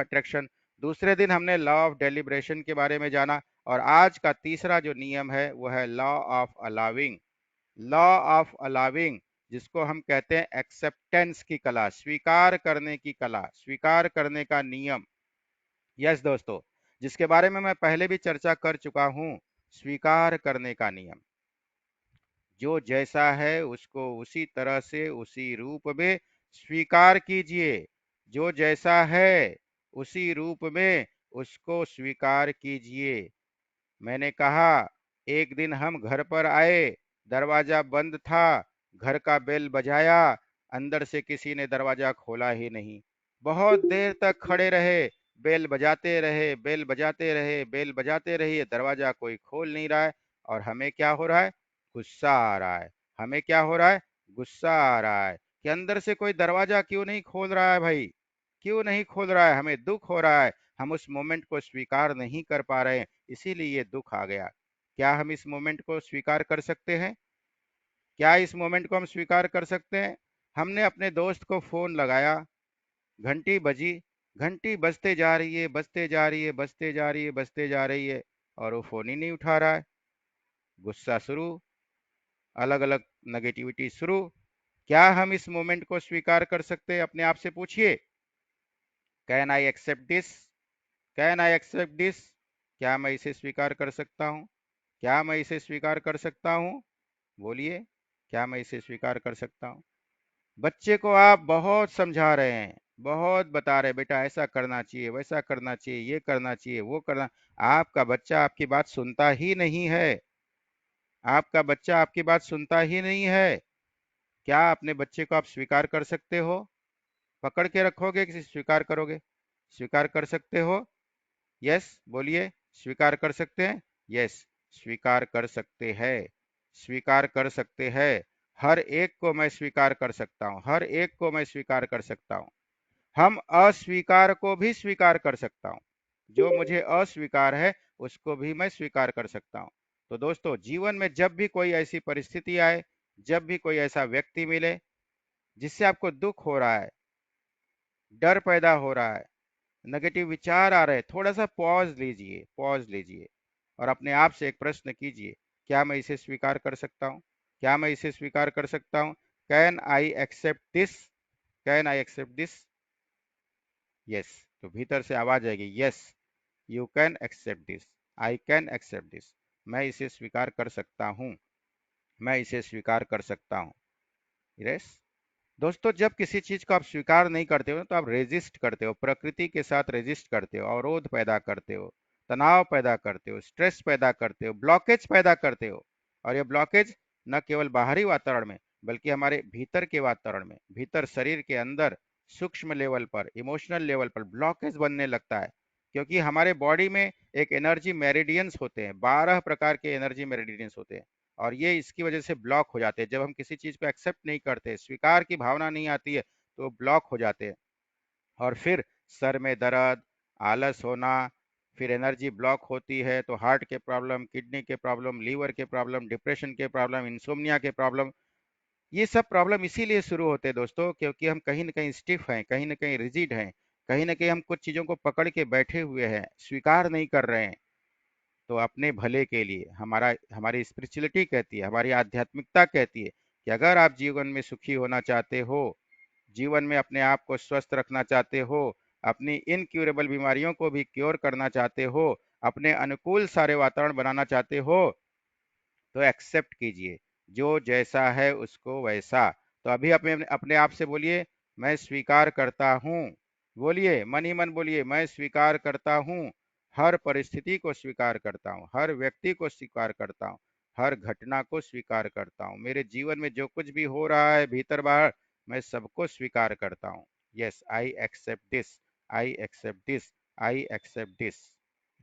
Attraction, दूसरे दिन हमने लॉ ऑफ डेलिब्रेशन के बारे में जाना, और आज का तीसरा जो नियम है वो है law of allowing. Law of allowing, जिसको हम कहते हैं एक्सेप्टेंस की कला, स्वीकार करने की कला, स्वीकार करने का नियम। यस दोस्तों, जिसके बारे में मैं पहले भी चर्चा कर चुका हूं, स्वीकार करने का नियम। जो जैसा है उसको उसी तरह से उसी रूप में स्वीकार कीजिए। जो जैसा है उसी रूप में उसको स्वीकार कीजिए। मैंने कहा, एक दिन हम घर पर आए, दरवाजा बंद था, घर का बेल बजाया, अंदर से किसी ने दरवाजा खोला ही नहीं। बहुत देर तक खड़े रहे, बेल बजाते रहे, बेल बजाते रहे, बेल बजाते रहे, दरवाजा कोई खोल नहीं रहा है। और हमें क्या हो रहा है? गुस्सा आ रहा है। हमें क्या हो रहा है? गुस्सा आ रहा है कि अंदर से कोई दरवाजा क्यों नहीं खोल रहा है भाई, क्यों नहीं खोल रहा है। हमें दुख हो रहा है, हम उस मोमेंट को स्वीकार नहीं कर पा रहे हैं, इसीलिए ये दुख आ गया। क्या हम इस मोमेंट को स्वीकार कर सकते हैं? क्या इस मोमेंट को हम स्वीकार कर सकते हैं? हमने अपने दोस्त को फोन लगाया, घंटी बजी, घंटी बजते जा रही है, बजते जा रही है, बजते जा रही है, बजते जा रही है, और वो फोन ही नहीं उठा रहा है। गुस्सा शुरू, अलग अलग नेगेटिविटी शुरू। क्या हम इस मोमेंट को स्वीकार कर सकते हैं? अपने आप से पूछिए, can I accept this? Can I accept this? क्या मैं इसे स्वीकार कर सकता हूँ? क्या मैं इसे स्वीकार कर सकता हूँ? बोलिए, क्या मैं इसे स्वीकार कर सकता हूँ? बच्चे को आप बहुत समझा रहे हैं, बहुत बता रहे हैं, बेटा ऐसा करना चाहिए, वैसा करना चाहिए, ये करना चाहिए, वो करना। आपका बच्चा आपकी बात सुनता ही नहीं है। आपका बच्चा आपकी बात सुनता ही नहीं है। क्या अपने बच्चे को आप स्वीकार कर सकते हो? पकड़ के रखोगे कि स्वीकार करोगे? स्वीकार कर सकते हो? यस बोलिए, स्वीकार कर सकते हैं? यस, स्वीकार कर सकते हैं, स्वीकार कर सकते हैं। हर एक को मैं स्वीकार कर सकता हूँ, हर एक को मैं स्वीकार कर सकता हूँ। हम अस्वीकार को भी स्वीकार कर सकता हूँ। जो मुझे अस्वीकार है उसको भी मैं स्वीकार कर सकता हूँ। तो दोस्तों, जीवन में जब भी कोई ऐसी परिस्थिति आए, जब भी कोई ऐसा व्यक्ति मिले जिससे आपको दुख हो रहा है, डर पैदा हो रहा है, नेगेटिव विचार आ रहे हैं, थोड़ा सा पॉज लीजिए, पॉज लीजिए, और अपने आप से एक प्रश्न कीजिए, क्या मैं इसे स्वीकार कर सकता हूँ? क्या मैं इसे स्वीकार कर सकता हूँ? Can I accept this? Can I accept this? Yes. तो भीतर से आवाज आएगी, yes, you can accept this, I can accept this. मैं इसे स्वीकार कर सकता हूँ, मैं इसे स्वीकार कर सकता हूँ। यस दोस्तों, जब किसी चीज को आप स्वीकार नहीं करते हो तो आप रेजिस्ट करते हो, प्रकृति के साथ रेजिस्ट करते हो, अवरोध पैदा करते हो, तनाव पैदा करते हो, स्ट्रेस पैदा करते हो, ब्लॉकेज पैदा करते हो। और ये ब्लॉकेज न केवल बाहरी वातावरण में, बल्कि हमारे भीतर के वातावरण में, भीतर शरीर के अंदर सूक्ष्म लेवल पर, इमोशनल लेवल पर ब्लॉकेज बनने लगता है। क्योंकि हमारे बॉडी में एक एनर्जी मेरिडियंस होते हैं, 12 प्रकार के एनर्जी मेरिडियंस होते हैं, और ये इसकी वजह से ब्लॉक हो जाते हैं। जब हम किसी चीज को एक्सेप्ट नहीं करते, स्वीकार की भावना नहीं आती है, तो ब्लॉक हो जाते हैं। और फिर सर में दर्द, आलस होना, फिर एनर्जी ब्लॉक होती है तो हार्ट के प्रॉब्लम, किडनी के प्रॉब्लम, लीवर के प्रॉब्लम, डिप्रेशन के प्रॉब्लम, इंसोम्निया के प्रॉब्लम। ये सब प्रॉब्लम इसीलिए शुरू होते हैं दोस्तों, क्योंकि हम कहीं ना कहीं स्टिफ हैं, कहीं ना कहीं रिजिड हैं, कहीं ना कहीं हम कुछ चीजों को पकड़ के बैठे हुए हैं, स्वीकार नहीं कर रहे हैं। तो अपने भले के लिए हमारी स्पिरिचुअलिटी कहती है, हमारी आध्यात्मिकता कहती है कि अगर आप जीवन में सुखी होना चाहते हो, जीवन में अपने आप को स्वस्थ रखना चाहते हो, अपनी इनक्यूरेबल बीमारियों को भी क्योर करना चाहते हो, अपने अनुकूल सारे वातावरण बनाना चाहते हो, तो एक्सेप्ट कीजिए, जो जैसा है उसको वैसा। तो अभी अपने अपने आप से बोलिए, मैं स्वीकार करता हूँ। बोलिए, मन ही मन बोलिए, मैं स्वीकार करता हूँ। हर परिस्थिति को स्वीकार करता हूँ, हर व्यक्ति को स्वीकार करता हूँ, हर घटना को स्वीकार करता हूँ। मेरे जीवन में जो कुछ भी हो रहा है भीतर बाहर, मैं सबको स्वीकार करता हूँ। Yes, I accept this, I accept this, I accept this.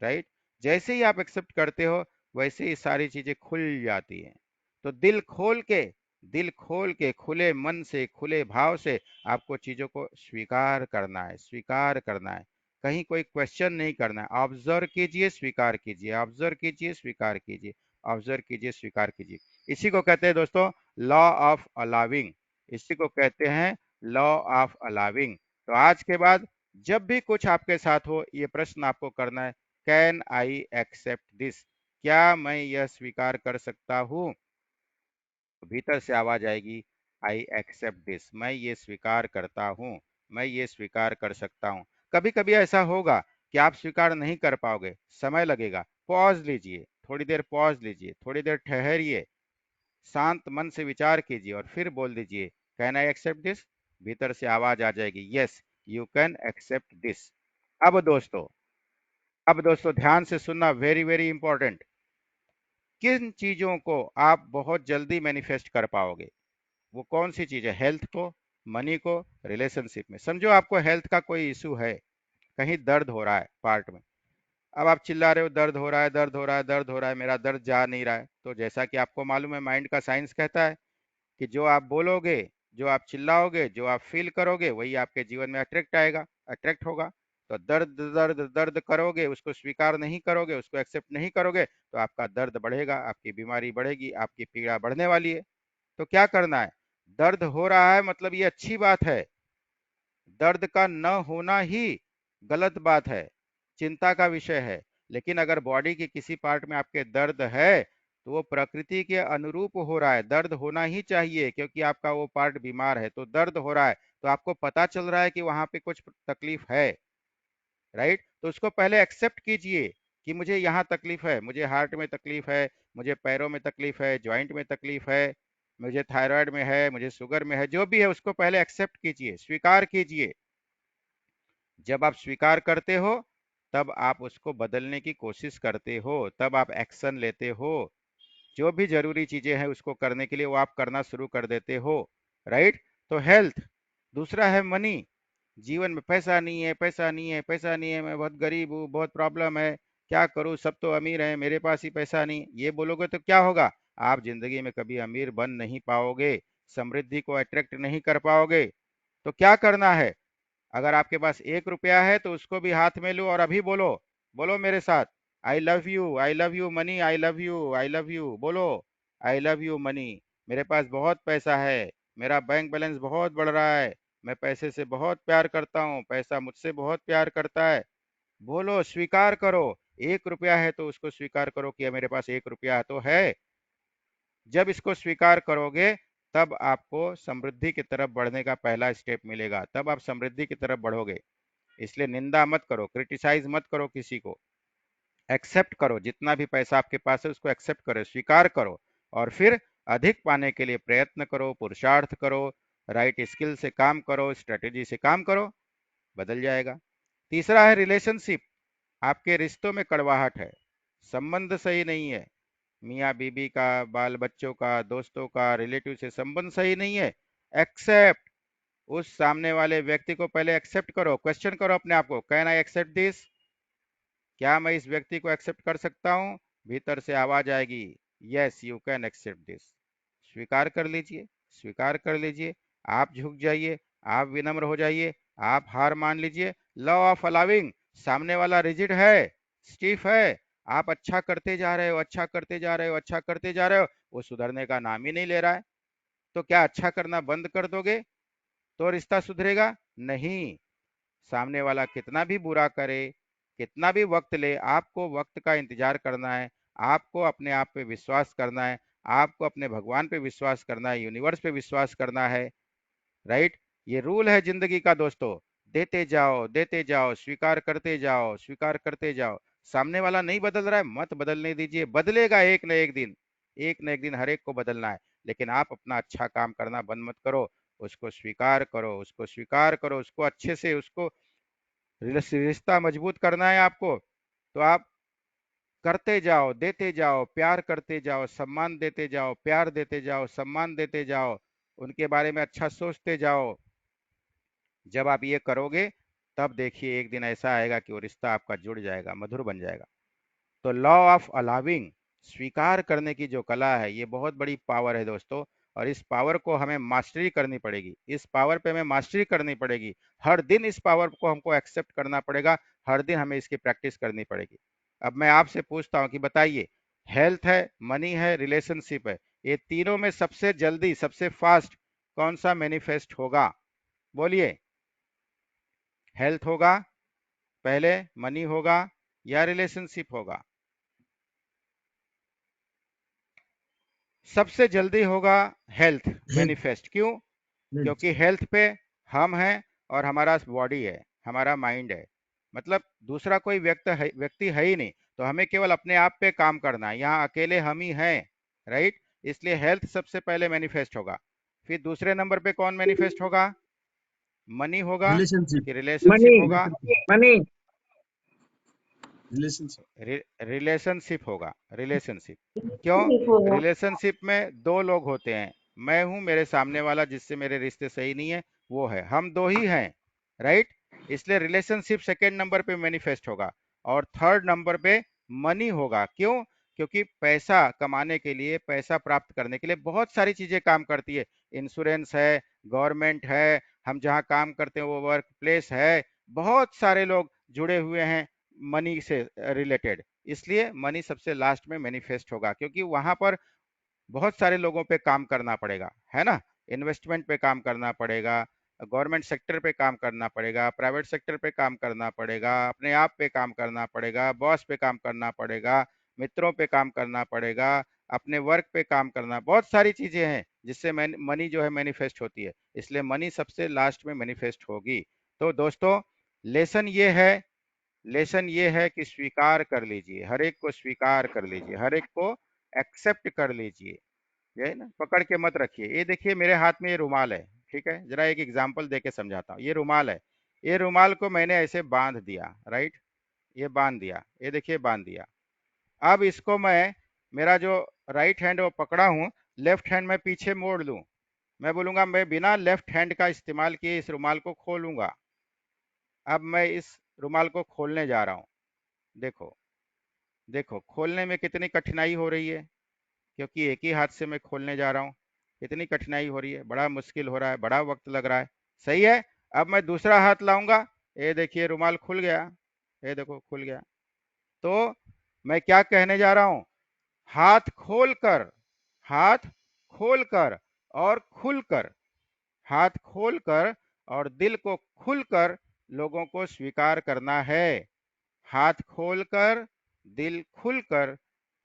Right? जैसे ही आप एक्सेप्ट करते हो, वैसे ही सारी चीजें खुल जाती हैं। तो दिल खोल के खुले मन से, खुले भाव से आपको चीजों को स्वीकार करना है, स्वीकार करना है। कहीं कोई क्वेश्चन नहीं करना है। ऑब्जर्व कीजिए, स्वीकार कीजिए, ऑब्जर्व कीजिए, स्वीकार कीजिए, ऑब्जर्व कीजिए, स्वीकार कीजिए। इसी को कहते हैं दोस्तों लॉ ऑफ अलाविंग। इसी को कहते हैं लॉ ऑफ अलाविंग। तो आज के बाद जब भी कुछ आपके साथ हो, ये प्रश्न आपको करना है, कैन आई एक्सेप्ट दिस, क्या मैं यह स्वीकार कर सकता हूँ। भीतर से आवाज आएगी, आई एक्सेप्ट दिस, मैं ये स्वीकार करता हूँ, मैं ये स्वीकार कर सकता हूँ। कभी कभी ऐसा होगा कि आप स्वीकार नहीं कर पाओगे, समय लगेगा, पॉज लीजिए, थोड़ी देर पॉज लीजिए, थोड़ी देर ठहरिए, शांत मन से विचार कीजिए और फिर बोल दीजिए, कैन आई एक्सेप्ट दिस। भीतर से आवाज आ जाएगी, yes you can accept this. अब दोस्तों, अब दोस्तों ध्यान से सुनना, वेरी वेरी इंपॉर्टेंट। किन चीजों को आप बहुत जल्दी मैनिफेस्ट कर पाओगे, वो कौन सी चीज है। हेल्थ को, मनी को, रिलेशनशिप में। समझो आपको हेल्थ का कोई इशू है, कहीं दर्द हो रहा है पार्ट में, अब आप चिल्ला रहे हो, दर्द हो रहा है, दर्द हो रहा है, दर्द हो रहा है, मेरा दर्द जा नहीं रहा है। तो जैसा कि आपको मालूम है, माइंड का साइंस कहता है कि जो आप बोलोगे, जो आप चिल्लाओगे, जो आप फील करोगे, वही आपके जीवन में अट्रैक्ट आएगा, अट्रैक्ट होगा। तो दर्द दर्द दर्द करोगे, उसको स्वीकार नहीं करोगे, उसको एक्सेप्ट नहीं करोगे, तो आपका दर्द बढ़ेगा, आपकी बीमारी बढ़ेगी, आपकी पीड़ा बढ़ने वाली है। तो क्या करना है, दर्द हो रहा है मतलब ये अच्छी बात है, दर्द का न होना ही गलत बात है, चिंता का विषय है। लेकिन अगर बॉडी के किसी पार्ट में आपके दर्द है, तो वो प्रकृति के अनुरूप हो रहा है, दर्द होना ही चाहिए, क्योंकि आपका वो पार्ट बीमार है, तो दर्द हो रहा है, तो आपको पता चल रहा है कि वहां पे कुछ तकलीफ है, राइट। तो उसको पहले एक्सेप्ट कीजिए कि मुझे यहाँ तकलीफ है, मुझे हार्ट में तकलीफ है, मुझे पैरों में तकलीफ है, जॉइंट में तकलीफ है, मुझे थायराइड में है, मुझे शुगर में है, जो भी है उसको पहले एक्सेप्ट कीजिए, स्वीकार कीजिए। जब आप स्वीकार करते हो, तब आप उसको बदलने की कोशिश करते हो, तब आप एक्शन लेते हो, जो भी जरूरी चीजें हैं उसको करने के लिए वो आप करना शुरू कर देते हो, राइट। तो हेल्थ। दूसरा है मनी। जीवन में पैसा नहीं है, पैसा नहीं है, पैसा नहीं है, मैं बहुत गरीब हूँ, बहुत प्रॉब्लम है, क्या करूँ, सब तो अमीर है, मेरे पास ही पैसा नहीं, ये बोलोगे तो क्या होगा, आप जिंदगी में कभी अमीर बन नहीं पाओगे, समृद्धि को अट्रैक्ट नहीं कर पाओगे। तो क्या करना है, अगर आपके पास 1 रुपया है तो उसको भी हाथ में लो और अभी बोलो, बोलो मेरे साथ, I love you money, I love you, I love you, बोलो, आई लव यू मनी। मेरे पास बहुत पैसा है, मेरा बैंक बैलेंस बहुत बढ़ रहा है, मैं पैसे से बहुत प्यार करता हूँ, पैसा मुझसे बहुत प्यार करता है। बोलो, स्वीकार करो। 1 रुपया है तो उसको स्वीकार करो कि मेरे पास 1 रुपया तो है। जब इसको स्वीकार करोगे, तब आपको समृद्धि की तरफ बढ़ने का पहला स्टेप मिलेगा, तब आप समृद्धि की तरफ बढ़ोगे। इसलिए निंदा मत करो, क्रिटिसाइज मत करो किसी को, एक्सेप्ट करो, जितना भी पैसा आपके पास है उसको एक्सेप्ट करो, स्वीकार करो, और फिर अधिक पाने के लिए प्रयत्न करो, पुरुषार्थ करो, राइट स्किल से काम करो, स्ट्रेटेजी से काम करो, बदल जाएगा। तीसरा है रिलेशनशिप। आपके रिश्तों में कड़वाहट है, संबंध सही नहीं है, मियाँ बीबी का, बाल बच्चों का, दोस्तों का, रिलेटिव से संबंध सही नहीं है, एक्सेप्ट। उस सामने वाले व्यक्ति को पहले एक्सेप्ट करो, क्वेश्चन करो अपने आप को, कैन आई एक्सेप्ट दिस, क्या मैं इस व्यक्ति को एक्सेप्ट कर सकता हूँ। भीतर से आवाज आएगी, yes you can accept this. स्वीकार कर लीजिए, स्वीकार कर लीजिए, आप झुक जाइए, आप विनम्र हो जाइए, आप हार मान लीजिए। लॉ ऑफ अलाविंग, सामने वाला रिजिड है, स्टीफ है, आप अच्छा करते जा रहे हो, अच्छा करते जा रहे हो, अच्छा करते जा रहे हो, वो सुधरने का नाम ही नहीं ले रहा है। तो क्या अच्छा करना बंद कर दोगे तो रिश्ता सुधरेगा? नहीं। सामने वाला कितना भी बुरा करे, कितना भी वक्त ले, आपको वक्त का इंतजार करना है, आपको अपने आप पे विश्वास करना है, आपको अपने भगवान पे विश्वास करना है, यूनिवर्स पे विश्वास करना है, राइट। ये रूल है जिंदगी का दोस्तों। देते जाओ, देते जाओ, स्वीकार करते जाओ, स्वीकार करते जाओ। सामने वाला नहीं बदल रहा है, मत बदलने दीजिए, बदलेगा एक न एक दिन, एक न एक दिन हर एक को बदलना है। लेकिन आप अपना अच्छा काम करना बंद मत करो, उसको स्वीकार करो, उसको स्वीकार करो, उसको अच्छे से, उसको रिश्ता मजबूत करना है आपको, तो आप करते जाओ, देते जाओ, प्यार करते जाओ, सम्मान देते जाओ, प्यार देते जाओ, सम्मान देते जाओ, उनके बारे में अच्छा सोचते जाओ। जब आप ये करोगे, तब देखिए एक दिन ऐसा आएगा कि वो रिश्ता आपका जुड़ जाएगा, मधुर बन जाएगा। तो लॉ ऑफ अलाविंग, स्वीकार करने की जो कला है, ये बहुत बड़ी पावर है दोस्तों। और इस पावर को हमें मास्टरी करनी पड़ेगी, इस पावर पे हमें मास्टरी करनी पड़ेगी। हर दिन इस पावर को हमको एक्सेप्ट करना पड़ेगा, हर दिन हमें इसकी प्रैक्टिस करनी पड़ेगी। अब मैं आपसे पूछता हूँ कि बताइए, हेल्थ है, मनी है, रिलेशनशिप है, ये तीनों में सबसे जल्दी, सबसे फास्ट कौन सा मैनिफेस्ट होगा? बोलिए। हेल्थ होगा पहले, मनी होगा या रिलेशनशिप होगा? सबसे जल्दी होगा हेल्थ हेल्थ। मैनिफेस्ट। क्यों? हेल्थ। क्योंकि हेल्थ पे हम हैं और हमारा बॉडी है, हमारा माइंड है। मतलब दूसरा कोई व्यक्ति है ही नहीं, तो हमें केवल अपने आप पे काम करना है, यहाँ अकेले हम ही हैं। राइट? इसलिए हेल्थ सबसे पहले मैनिफेस्ट होगा। फिर दूसरे नंबर पे कौन मैनिफेस्ट होगा? मनी होगा रिलेशनशिप। कि मनी। रिलेशनशिप होगा? मनी। रिलेशनशिप। रिलेशनशिप होगा, रिलेशनशिप। क्यों? होगा। रिलेशनशिप में दो लोग होते हैं, मैं हूं, मेरे सामने वाला जिससे मेरे रिश्ते सही नहीं है वो है, हम दो ही हैं। राइट? इसलिए रिलेशनशिप सेकंड नंबर पे मैनिफेस्ट होगा। और थर्ड नंबर पे मनी होगा। क्यों? क्योंकि पैसा कमाने के लिए, पैसा प्राप्त करने के लिए बहुत सारी चीजें काम करती है। इंश्योरेंस है, गवर्नमेंट है, हम जहाँ काम करते हैं वो वर्क प्लेस है, बहुत सारे लोग जुड़े हुए हैं मनी से रिलेटेड। इसलिए मनी सबसे लास्ट में मैनिफेस्ट होगा, क्योंकि वहां पर बहुत सारे लोगों पे काम करना पड़ेगा, है ना? इन्वेस्टमेंट पे काम करना पड़ेगा, गवर्नमेंट सेक्टर पे काम करना पड़ेगा, प्राइवेट सेक्टर पे काम करना पड़ेगा, अपने आप पे काम करना पड़ेगा, बॉस पे काम करना पड़ेगा, मित्रों पे काम करना पड़ेगा, अपने वर्क पे काम करना, बहुत सारी चीजें हैं जिससे मनी जो है मैनिफेस्ट होती है। इसलिए मनी सबसे लास्ट में मैनिफेस्ट होगी। तो दोस्तों, लेसन ये है लेसन ये है कि स्वीकार कर लीजिए, हर एक को स्वीकार कर लीजिए, हर एक को एक्सेप्ट कर लीजिए। ये है ना, पकड़ के मत रखिए। ये देखिए मेरे हाथ में ये रुमाल है, ठीक है? जरा एक एग्जांपल देके समझाता हूँ। ये रुमाल है, ये रुमाल को मैंने ऐसे बांध दिया, राइट? ये बांध दिया, ये देखिए बांध दिया। अब इसको मैं, मेरा जो राइट हैंड वो पकड़ा हूँ, लेफ्ट हैंड में पीछे मोड़ लूँ, मैं बोलूंगा मैं बिना लेफ्ट हैंड का इस्तेमाल किए इस रुमाल को खोलूंगा। अब मैं इस रुमाल को खोलने जा रहा हूँ। देखो, देखो खोलने में कितनी कठिनाई हो रही है, क्योंकि एक ही हाथ से मैं खोलने जा रहा हूँ। कितनी कठिनाई हो रही है, बड़ा मुश्किल हो रहा है, बड़ा वक्त लग रहा है। सही है? अब मैं दूसरा हाथ लाऊंगा, ये देखिए रुमाल खुल गया, ये देखो खुल गया। तो मैं क्या कहने जा रहा हूँ? हाथ खोल कर, हाथ खोल कर और खुलकर, हाथ खोलकर और दिल को खुलकर लोगों को स्वीकार करना है। हाथ खोलकर, दिल खुलकर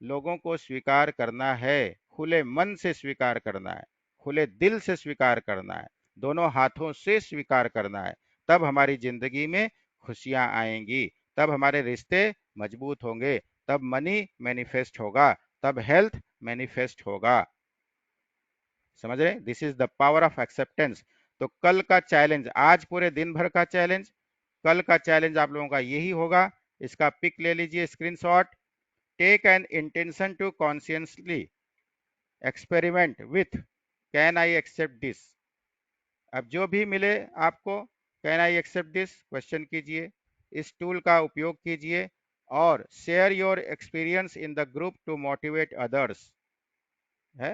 लोगों को स्वीकार करना है। खुले मन से स्वीकार करना है, खुले दिल से स्वीकार करना है, दोनों हाथों से स्वीकार करना है। तब हमारी जिंदगी में खुशियां आएंगी, तब हमारे रिश्ते मजबूत होंगे, तब मनी मैनिफेस्ट होगा, तब हेल्थ मैनिफेस्ट होगा। समझ रहे? This is the power of acceptance. तो कल का चैलेंज, आज पूरे दिन भर का चैलेंज, कल का चैलेंज आप लोगों का यही होगा। इसका पिक ले लीजिए, screenshot. Take an intention to consciously experiment with can I accept this. अब जो भी मिले आपको, can I accept this question कीजिए, इस टूल का उपयोग कीजिए और share your experience in the group to motivate others. है